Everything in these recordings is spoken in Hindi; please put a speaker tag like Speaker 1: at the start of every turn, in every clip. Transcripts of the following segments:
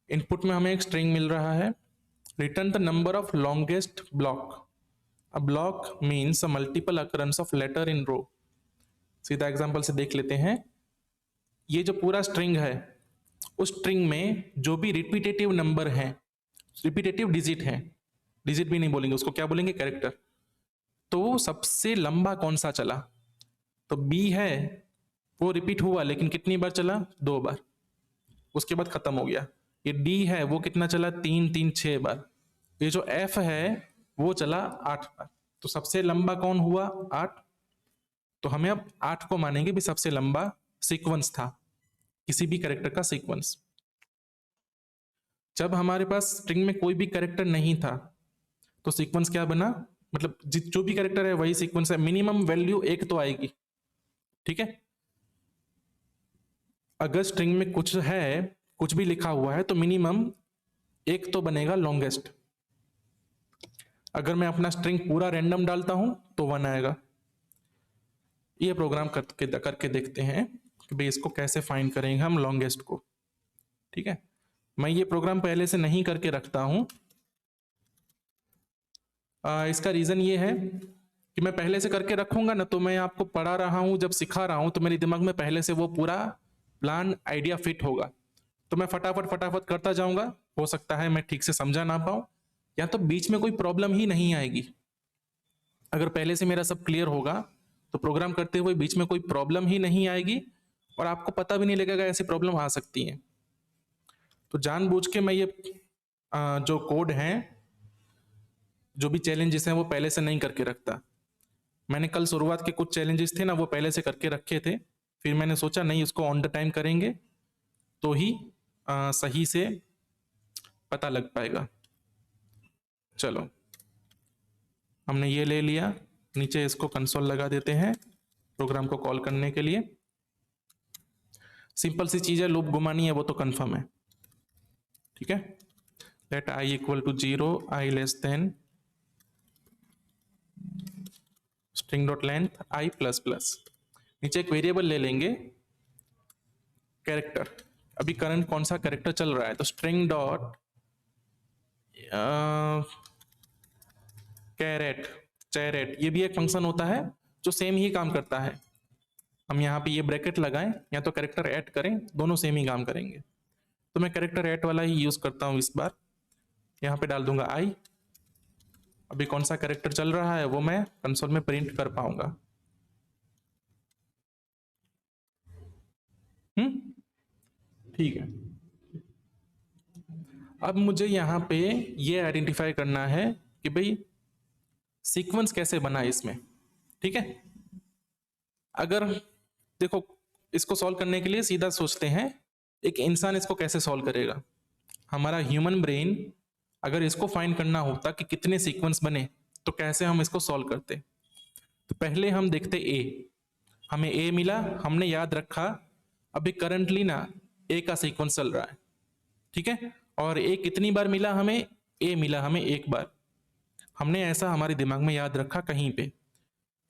Speaker 1: इनपुट में हमें एक स्ट्रिंग मिल रहा है, return the number of longest block. A block means a multiple occurrence of letter in row. सीधा एग्जांपल से देख लेते हैं। ये जो पूरा स्ट्रिंग है, उस स्ट्रिंग में जो भी रिपीटेटिव नंबर है, रिपीटेटिव डिजिट है, डिजिट भी नहीं बोलेंगे उसको, क्या बोलेंगे, कैरेक्टर। तो सबसे लंबा कौन सा चला? तो बी है, वो रिपीट हुआ लेकिन कितनी बार चला? 2 बार, उसके बाद खत्म हो गया। ये डी है, वो कितना चला? 3 3 6 बार। ये जो एफ है वो चला 8 बार। तो सबसे लंबा कौन हुआ? 8। तो हमें अब 8 को मानेंगे भी सबसे लंबा सीक्वेंस था, किसी भी कैरेक्टर का सीक्वेंस। जब हमारे पास स्ट्रिंग में कोई भी कैरेक्टर नहीं था तो सीक्वेंस क्या बना? मतलब जो भी कैरेक्टर है वही सीक्वेंस है, मिनिमम वैल्यू 1 तो आएगी। ठीक है, अगर स्ट्रिंग में कुछ है, कुछ भी लिखा हुआ है, तो मिनिमम 1 तो बनेगा लॉन्गेस्ट। अगर मैं अपना स्ट्रिंग पूरा रैंडम डालता हूं तो 1 आएगा। ये प्रोग्राम करके देखते हैं कि भाई इसको कैसे फाइंड करेंगे हम लॉन्गेस्ट को। ठीक है, मैं ये प्रोग्राम पहले से नहीं करके रखता हूं। इसका रीजन ये है कि मैं पहले से करके रखूंगा ना, तो मैं आपको पढ़ा रहा हूं, जब सिखा रहा हूं तो मेरे दिमाग में पहले से वो पूरा प्लान आइडिया फिट होगा, तो मैं फटाफट फटाफट करता जाऊंगा। हो सकता है मैं ठीक से समझा ना पाऊं, या तो बीच में कोई प्रॉब्लम ही नहीं आएगी। अगर पहले से मेरा सब क्लियर होगा तो प्रोग्राम करते हुए बीच में कोई प्रॉब्लम ही नहीं आएगी और आपको पता भी नहीं लगेगा ऐसी प्रॉब्लम आ सकती है। तो जानबूझ के मैं ये जो कोड है, जो भी चैलेंजेस हैं, वो पहले से नहीं करके रखता। मैंने कल शुरुआत के कुछ चैलेंजेस थे ना, वो पहले से करके रखे थे। फिर मैंने सोचा नहीं, उसको ऑन द टाइम करेंगे तो ही सही से पता लग पाएगा। चलो, हमने ये ले लिया। नीचे इसको कंसोल लगा देते हैं प्रोग्राम को कॉल करने के लिए। सिंपल सी चीज है, लूप घुमानी है, वो तो कंफर्म है। ठीक है, let i equal to 0, i less than string dot length i plus plus. नीचे एक वेरिएबल ले लेंगे कैरेक्टर। अभी करंट कौन सा कैरेक्टर चल रहा है, तो स्ट्रिंग डॉट कैरेट, चैरेट, ये भी एक फंक्शन होता है जो सेम ही काम करता है। हम यहाँ पे ये ब्रैकेट लगाएं या तो कैरेक्टर ऐड करें, दोनों सेम ही काम करेंगे। तो मैं कैरेक्टर ऐड वाला ही यूज करता हूं इस बार। यहाँ पे डाल दूंगा आई। अभी कौन सा कैरेक्टर चल रहा है वो मैं कंसोल में प्रिंट कर पाऊंगा। ठीक है, अब मुझे यहाँ पे ये आइडेंटिफाई करना है कि भाई सीक्वेंस कैसे बना इसमें। ठीक है, अगर देखो, इसको सॉल्व करने के लिए सीधा सोचते हैं एक इंसान इसको कैसे सॉल्व करेगा। हमारा ह्यूमन ब्रेन अगर इसको फाइंड करना होता कि कितने सीक्वेंस बने, तो कैसे हम इसको सॉल्व करते। तो पहले हम देखते ए, हमें ए मिला, हमने याद रखा अभी करंटली ना ए का सीक्वेंस चल रहा है। ठीक है, और ए कितनी बार मिला हमें? ए मिला हमें 1 बार। हमने ऐसा हमारे दिमाग में याद रखा कहीं पे।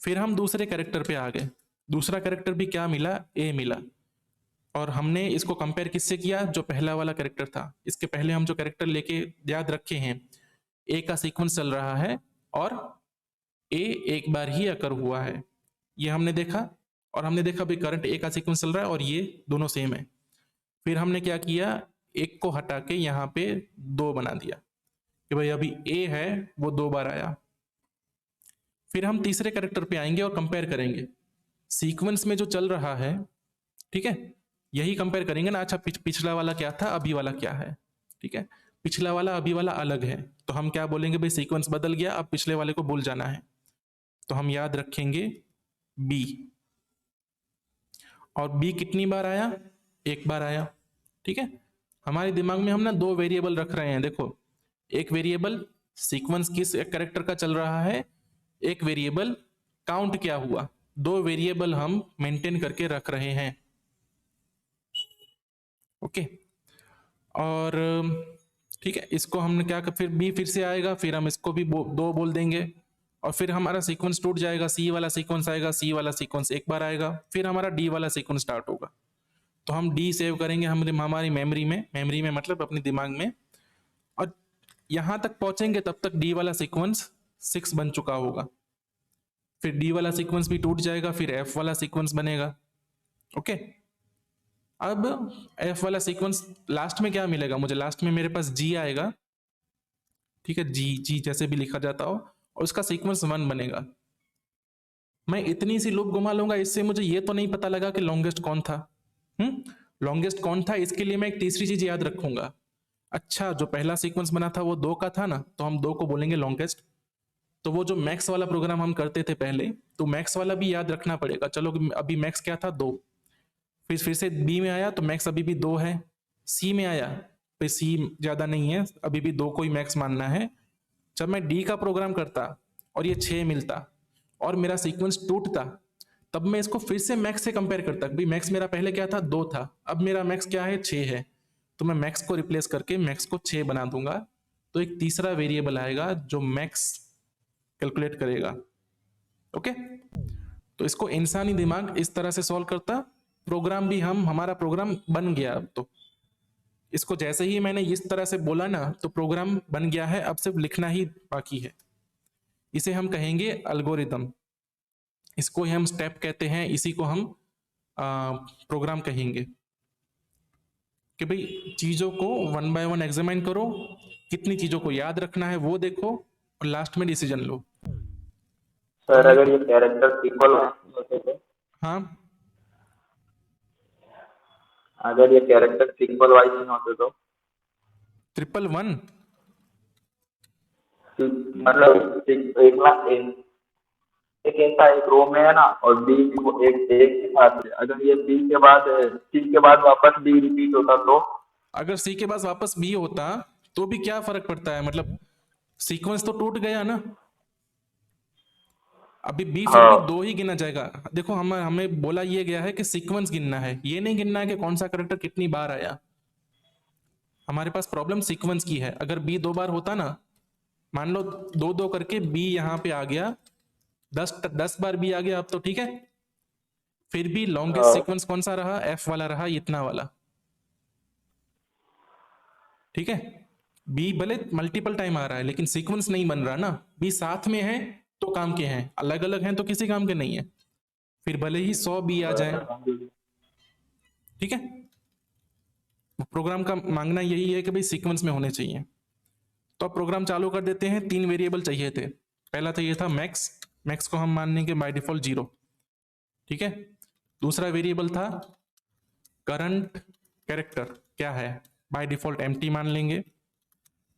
Speaker 1: फिर हम दूसरे कैरेक्टर पे आ गए, दूसरा कैरेक्टर भी क्या मिला? ए मिला। और हमने इसको कंपेयर किससे किया? जो पहला वाला कैरेक्टर था। इसके पहले हम जो कैरेक्टर लेके याद रखे हैं, ए का सीक्वेंस चल रहा है और ए 1 बार ही अकर हुआ है, ये हमने देखा। और हमने देखा भी करंट ए का सीक्वेंस चल रहा है और ये दोनों सेम है। फिर हमने क्या किया, 1 को हटा के यहाँ पे 2 बना दिया कि भाई अभी ए है वो 2 बार आया। फिर हम तीसरे कैरेक्टर पे आएंगे और कंपेयर करेंगे सीक्वेंस में जो चल रहा है। ठीक है, यही कंपेयर करेंगे ना। अच्छा, पिछला वाला क्या था, अभी वाला क्या है। ठीक है, पिछला वाला अभी वाला अलग है, तो हम क्या बोलेंगे, भाई सीक्वेंस बदल गया, अब पिछले वाले को भूल जाना है। तो हम याद रखेंगे बी। और बी कितनी बार आया? 1 बार आया। ठीक है, हमारे दिमाग में हम ना 2 वेरिएबल रख रहे हैं। देखो, एक वेरिएबल सीक्वेंस किस कैरेक्टर का चल रहा है, एक वेरिएबल काउंट क्या हुआ। 2 वेरिएबल हम मेंटेन करके रख रहे हैं। ओके, और ठीक है, इसको हमने क्या कर, फिर बी फिर से आएगा, फिर हम इसको भी 2 बोल देंगे और फिर हमारा सीक्वेंस टूट जाएगा। सी वाला सीक्वेंस आएगा, सी वाला सीक्वेंस 1 बार आएगा, फिर हमारा डी वाला सीक्वेंस स्टार्ट होगा। तो हम डी सेव करेंगे हमारी मेमोरी में मतलब अपने दिमाग में, और यहां तक पहुंचेंगे तब तक डी वाला सीक्वेंस 6 बन चुका होगा, फिर डी वाला सीक्वेंस भी टूट जाएगा, फिर एफ वाला सीक्वेंस बनेगा। ओके, अब एफ वाला सीक्वेंस लास्ट में क्या मिलेगा मुझे, लास्ट में मेरे पास जी आएगा, ठीक है, जी जी जैसे भी लिखा जाता हो, और उसका सीक्वेंस 1 बनेगा। मैं इतनी सी लूप घुमा लूंगा, इससे मुझे ये तो नहीं पता लगा कि लॉन्गेस्ट कौन था। लॉन्गेस्ट कौन था, इसके लिए मैं एक तीसरी चीज याद रखूंगा। अच्छा, जो पहला सीक्वेंस बना था वो 2 का था ना, तो हम 2 को बोलेंगे लॉन्गेस्ट। तो वो जो मैक्स वाला प्रोग्राम हम करते थे पहले, तो मैक्स वाला भी याद रखना पड़ेगा। चलो अभी मैक्स क्या था, 2, फिर से बी में आया तो मैक्स अभी भी 2 है, सी में आया फिर सी ज्यादा नहीं है, अभी भी 2 को ही मैक्स मानना है। जब मैं डी का प्रोग्राम करता और ये 6 मिलता और मेरा सीक्वेंस टूटता, तब मैं इसको फिर से मैक्स से कंपेयर करता। भाई मैक्स मेरा पहले क्या था, 2 था, अब मेरा मैक्स क्या है, 6 है, तो मैं मैक्स को रिप्लेस करके मैक्स को 6 बना दूंगा। तो एक तीसरा वेरिएबल आएगा जो मैक्स कैलकुलेट करेगा। ओके, तो इसको इंसानी दिमाग इस तरह से सॉल्व करता, प्रोग्राम भी हमारा प्रोग्राम बन गया। अब तो इसको जैसे ही मैंने इस तरह से बोला ना, तो प्रोग्राम बन गया है, अब सिर्फ लिखना ही बाकी है। इसे हम कहेंगे एल्गोरिदम, इसको ही हम स्टेप कहते हैं, इसी को हम प्रोग्राम कहेंगे। कि भाई चीजों को 1 बाय 1 एग्जामिन करो, कितनी चीजों को याद रखना है वो देखो, और लास्ट में डिसीजन लो। तो
Speaker 2: सर
Speaker 1: हमने
Speaker 2: अगर ये कैरेक्टर इक्वल होते तो,
Speaker 1: हाँ,
Speaker 2: अगर ये कैरेक्टर इक्वल वाइज नहीं होते तो,
Speaker 1: 111
Speaker 2: मतलब एक ना एक ऐसा एक रो में है ना, और बी एक एक के साथ है, अगर ये बी के बाद सी के बाद वापस बी रिपीट होता तो,
Speaker 1: अगर सी के पास वापस बी होता तो भी क्या फर्क पड़ता है, मतलब सीक्वेंस तो टूट गया ना, अभी बी फिर भी 2
Speaker 2: हाँ
Speaker 1: ही गिना जाएगा। देखो हमें बोला ये गया है कि सीक्वेंस गिनना है, ये नहीं गिनना है कि कौन सा करेक्टर कितनी बार आया। हमारे पास प्रॉब्लम सीक्वेंस की है। अगर बी 2 बार होता ना, मान लो 2 2 करके बी यहाँ पे आ गया, 10 बार बी आ गया, अब तो ठीक है, फिर भी लॉन्गेस्ट
Speaker 2: हाँ
Speaker 1: सीक्वेंस कौन सा रहा, एफ वाला रहा, इतना वाला, ठीक है। बी भले मल्टीपल टाइम आ रहा है लेकिन सीक्वेंस नहीं बन रहा ना, बी साथ में है तो काम के हैं, अलग अलग हैं तो किसी काम के नहीं है। फिर भले ही 100 बी आ जाए, ठीक है, प्रोग्राम का मांगना यही है कि भाई सीक्वेंस में होने चाहिए। तो अब प्रोग्राम चालू कर देते हैं। 3 वेरिएबल चाहिए थे। पहला तो ये था मैक्स, मैक्स को हम मान लेंगे बाय डिफॉल्ट 0, ठीक है। दूसरा वेरिएबल था करंट कैरेक्टर, क्या है, बाय डिफॉल्ट एम्प्टी मान लेंगे।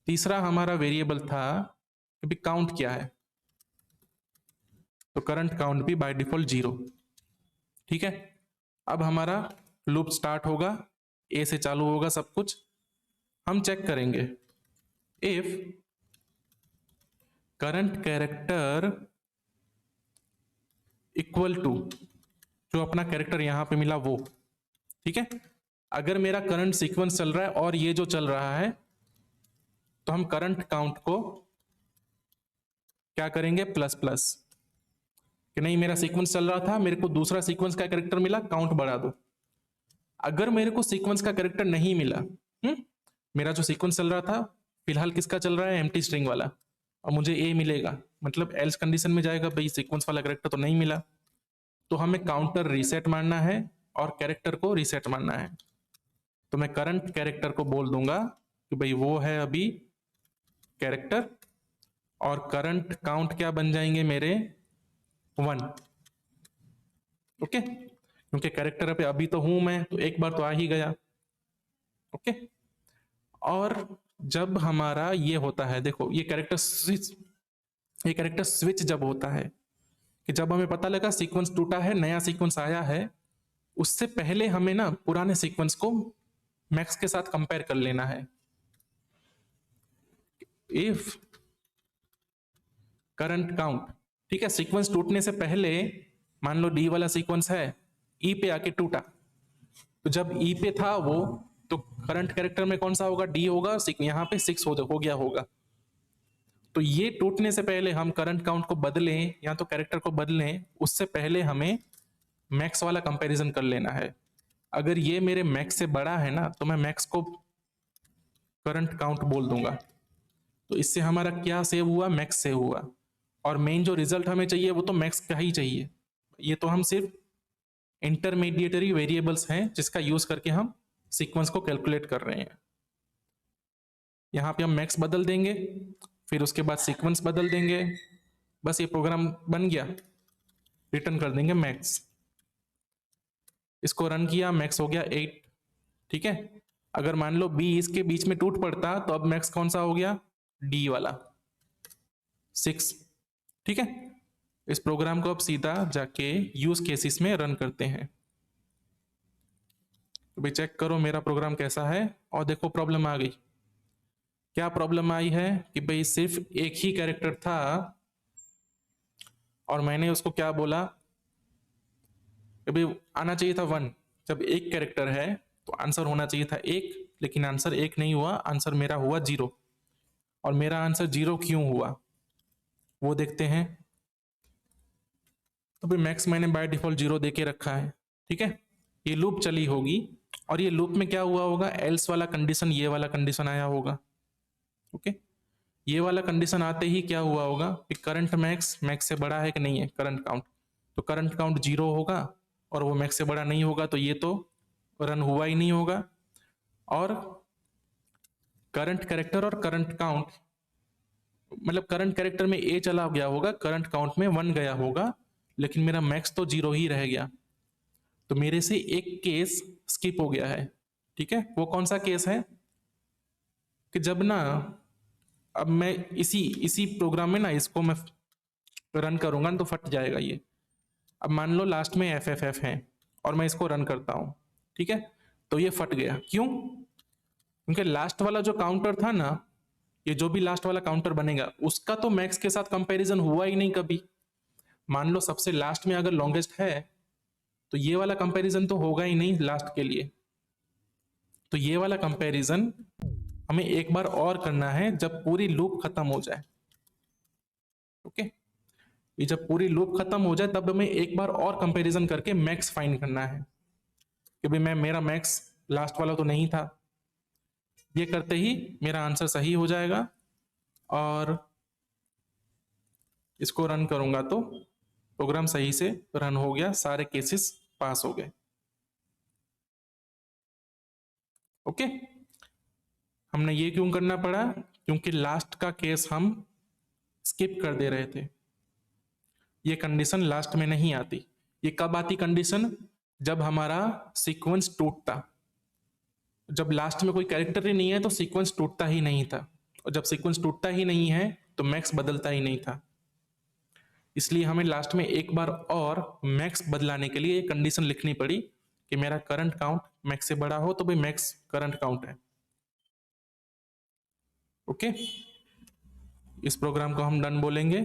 Speaker 1: तीसरा हमारा वेरिएबल था कि काउंट क्या है, तो करंट काउंट भी बाय डिफॉल्ट 0, ठीक है। अब हमारा लूप स्टार्ट होगा, ए से चालू होगा सब कुछ। हम चेक करेंगे if current character equal to जो अपना कैरेक्टर यहां पे मिला वो, ठीक है। अगर मेरा करंट सीक्वेंस चल रहा है और ये जो चल रहा है, तो हम करंट काउंट को क्या करेंगे, प्लस प्लस, कि नहीं मेरा सीक्वेंस चल रहा था, मेरे को दूसरा सीक्वेंस का कैरेक्टर मिला, काउंट बढ़ा दो। अगर मेरे को सीक्वेंस का कैरेक्टर नहीं मिला, मेरा जो सीक्वेंस चल रहा था फिलहाल किसका चल रहा है, एम्प्टी स्ट्रिंग वाला, और मुझे ए मिलेगा, मतलब एल्स कंडीशन में जाएगा, भाई सीक्वेंस वाला कैरेक्टर तो नहीं मिला, तो हमें काउंटर रीसेट मारना है और कैरेक्टर को रीसेट मारना है। तो मैं करंट कैरेक्टर को बोल दूंगा कि भाई वो है अभी कैरेक्टर, और करंट काउंट क्या बन जाएंगे मेरे 1, ओके, क्योंकि कैरेक्टर पे अभी तो हूं मैं, तो एक बार तो आ ही गया, ओके। और जब हमारा ये होता है, देखो ये कैरेक्टर स्विच जब होता है, कि जब हमें पता लगा सीक्वेंस टूटा है, नया सीक्वेंस आया है, उससे पहले हमें ना पुराने सीक्वेंस को मैक्स के साथ कंपेयर कर लेना है। इफ करंट काउंट, ठीक है, सीक्वेंस टूटने से पहले मान लो डी वाला सीक्वेंस है, ई पे आके टूटा, तो जब ई पे था वो, तो करंट कैरेक्टर में कौन सा होगा, डी होगा, यहाँ पे 6 हो गया होगा। तो ये टूटने से पहले हम करंट काउंट को बदलें या तो कैरेक्टर को बदलें, उससे पहले हमें मैक्स वाला कंपैरिजन कर लेना है। अगर ये मेरे मैक्स से बड़ा है ना तो मैं मैक्स को करंट काउंट बोल दूंगा। तो इससे हमारा क्या सेव हुआ, मैक्स सेव हुआ। और मेन जो रिजल्ट हमें चाहिए वो तो मैक्स का ही चाहिए। ये तो हम सिर्फ इंटरमीडिएटरी वेरिएबल्स हैं जिसका यूज करके हम सीक्वेंस को कैलकुलेट कर रहे हैं। यहाँ पे हम मैक्स बदल देंगे, फिर उसके बाद सीक्वेंस बदल देंगे, बस ये प्रोग्राम बन गया। रिटर्न कर देंगे मैक्स। इसको रन किया, मैक्स हो गया 8। ठीक है। अगर मान लो बी इसके बीच में टूट पड़ता तो अब मैक्स कौन सा हो गया, डी वाला 6। ठीक है। इस प्रोग्राम को अब सीधा जाके यूज केसेस में रन करते हैं। तो भाई चेक करो मेरा प्रोग्राम कैसा है, और देखो प्रॉब्लम आ गई। क्या प्रॉब्लम आई है कि भाई सिर्फ एक ही कैरेक्टर था और मैंने उसको क्या बोला कि भाई आना चाहिए था 1। जब एक कैरेक्टर है तो आंसर होना चाहिए था 1, लेकिन आंसर 1 नहीं हुआ, आंसर मेरा हुआ 0। और मेरा आंसर 0 क्यों हुआ वो देखते हैं। तो भाई मैक्स मैंने बाय डिफॉल्ट 0 दे के रखा है। ठीक है। ये लूप चली होगी और ये लूप में क्या हुआ होगा, एल्स वाला कंडीशन, ये वाला कंडीशन आया होगा। ओके। ये वाला कंडीशन आते ही क्या हुआ होगा कि करंट मैक्स मैक्स से बड़ा है कि नहीं है, करंट काउंट। तो करंट काउंट 0 होगा और वो मैक्स से बड़ा नहीं होगा, तो ये तो रन हुआ ही नहीं होगा। और करंट कैरेक्टर और करंट काउंट, मतलब करंट कैरेक्टर में ए चला गया होगा, करंट काउंट में 1 गया होगा, लेकिन मेरा मैक्स तो 0 ही रह गया। तो मेरे से एक केस स्किप हो गया है। ठीक है। वो कौन सा केस है कि जब ना, अब मैं इसी इसी प्रोग्राम में ना इसको मैं रन करूंगा ना तो फट जाएगा ये। अब मान लो लास्ट में एफ एफ एफ है और मैं इसको रन करता हूं। ठीक है। तो ये फट गया, क्यों? क्योंकि लास्ट वाला जो काउंटर था ना, ये जो भी लास्ट वाला काउंटर बनेगा उसका तो मैक्स के साथ कंपैरिजन हुआ ही नहीं कभी। मान लो सबसे लास्ट में अगर लॉन्गेस्ट है तो ये वाला कंपैरिजन तो होगा ही नहीं लास्ट के लिए। तो ये वाला कंपैरिजन हमें एक बार और करना है जब पूरी लूप खत्म हो जाए। ओके। ये जब पूरी लूप खत्म हो जाए तब हमें एक बार और कंपैरिजन करके मैक्स फाइंड करना है कि भाई मेरा मैक्स लास्ट वाला तो नहीं था। ये करते ही मेरा आंसर सही हो जाएगा और इसको रन करूंगा तो प्रोग्राम सही से रन हो गया, सारे केसेस पास हो गए। ओके। हमने ये क्यों करना पड़ा, क्योंकि लास्ट का केस हम स्किप कर दे रहे थे। ये कंडीशन लास्ट में नहीं आती। ये कब आती कंडीशन, जब हमारा सीक्वेंस टूटता। जब लास्ट में कोई कैरेक्टर ही नहीं है तो सीक्वेंस टूटता ही नहीं था, और जब सीक्वेंस टूटता ही नहीं है तो मैक्स बदलता ही नहीं था। इसलिए हमें लास्ट में एक बार और मैक्स बदलाने के लिए कंडीशन लिखनी पड़ी कि मेरा करंट काउंट मैक्स से बड़ा हो तो भाई मैक्स करंट काउंट है। ओके। इस प्रोग्राम को हम डन बोलेंगे।